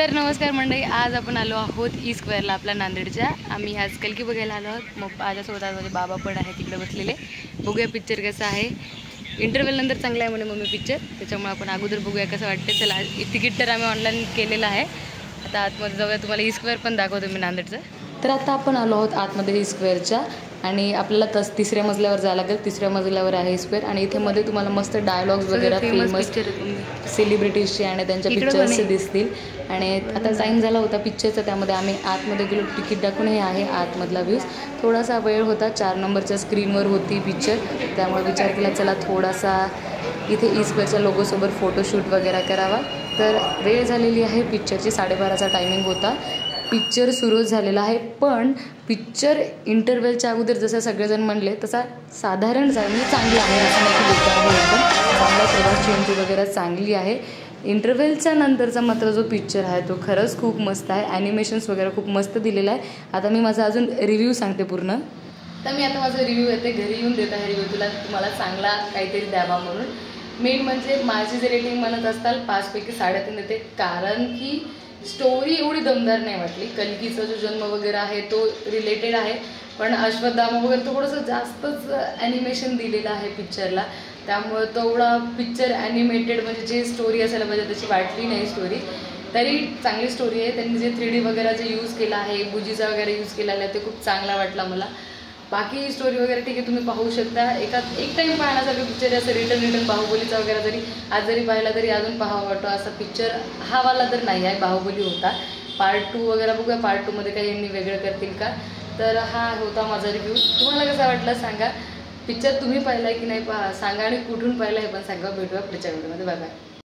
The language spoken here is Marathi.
तर नमस्कार मंडळी, आज आपण आलो आहोत ई स्क्वेअरला आपल्या नांदेडच्या. आम्ही आज कलकी बघायला आलो आहोत. मग माझ्यासोबत आज माझे बाबा पण आहे तिकडे बसलेले. बघूया पिक्चर कसा आहे. इंटरव्हल नंतर चांगला आहे म्हणे मम्मी पिक्चर, त्याच्यामुळे आपण अगोदर बघूया कसं वाटते. चला, तिकीट तर आम्ही ऑनलाईन केलेलं आहे. आता आतमध्ये जाऊया, तुम्हाला ई स्क्वेअर पण दाखवतो मी नांदेडचं. तर आता आपण आलो आहोत आतमध्ये ई स्क्वेअरच्या आणि आपल्याला तिसऱ्या मजल्यावर जायला लागेल. तिसऱ्या मजल्यावर आहे स्क्वेअर आणि इथे मध्ये तुम्हाला मस्त डायलॉग्स वगैरे फेमस सेलिब्रिटीजचे आणि त्यांच्या पिक्चर्स दिसतील. आणि आता टाईम झाला होता पिक्चरचा, त्यामध्ये आम्ही आतमध्ये गेलो. तिकीट टाकून हे आहे आतमधला व्ह्यूज. थोडासा वेळ होता, 4 नंबरच्या स्क्रीनवर होती पिक्चर, त्यामुळे विचार केला चला थोडासा इथे ई स्क्वेअरच्या लोगोसोबत फोटोशूट वगैरे करावा. तर वेळ झालेली आहे पिक्चरची, 12:30चा टायमिंग होता. पिक्चर सुरू झालेला आहे, पण पिक्चर इंटरव्हलच्या अगोदर जसं सगळेजण म्हणले तसा साधारण म्हणजे चांगला आहे, असं नाही की बेकार आहे. एकदम चांगला प्रवास चेंज वगैरे चांगली आहे. इंटरव्हलच्या नंतरचा मात्र जो पिक्चर आहे तो खरंच खूप मस्त आहे. ॲनिमेशन्स वगैरे खूप मस्त दिलेलं आहे. आता मी माझा अजून रिव्ह्यू सांगते पूर्ण. तर मी आता माझा रिव्ह्यू येते, घरी येऊन देत आहे रिव्ह्यू तुम्हाला चांगला काहीतरी द्यावा म्हणून. मेन म्हणजे माझी जे रेटिंग म्हणत असताल 5 पैकी 3.5 देते, कारण की स्टोरी एवढी दमदार नाही वाटली. कल्कीचा जो जन्म वगैरे आहे तो रिलेटेड आहे, पण अश्वत्थामा वगैरे थोडंसं जास्तच ॲनिमेशन दिलेलं आहे पिक्चरला, त्यामुळं तेवढा पिक्चर ॲनिमेटेड म्हणजे जे स्टोरी असायला पाहिजे तशी वाटली नाही स्टोरी. तरी चांगली स्टोरी आहे. त्यांनी जे 3D वगैरे जे यूज केला आहे, बुजीचा वगैरे यूज केलेला आहे, ते खूप चांगला वाटला मला. बाकी स्टोरी वगैरे ठीक आहे, तुम्ही पाहू शकता. एक टाईम पाहण्यासारखं पिक्चर आहे. असं रिटर्न बाहुबलीचा वगैरे जरी आज जरी पाहिला तरी अजून पाहावा वाटतो असा पिक्चर हा वाला तर नाही आहे. बाहुबली होता. पार्ट 2 वगैरे बघूया, पार्ट 2 मध्ये काही यांनी वेगळं करतील का. तर हा होता माझा रिव्ह्यू. तुम्हाला कसा वाटला सांगा. पिक्चर तुम्ही पाहिला की नाही सांगा, आणि कुठून पाहिला हे पण सांगा. भेटूया पुढच्या व्हिडिओमध्ये. Bye bye.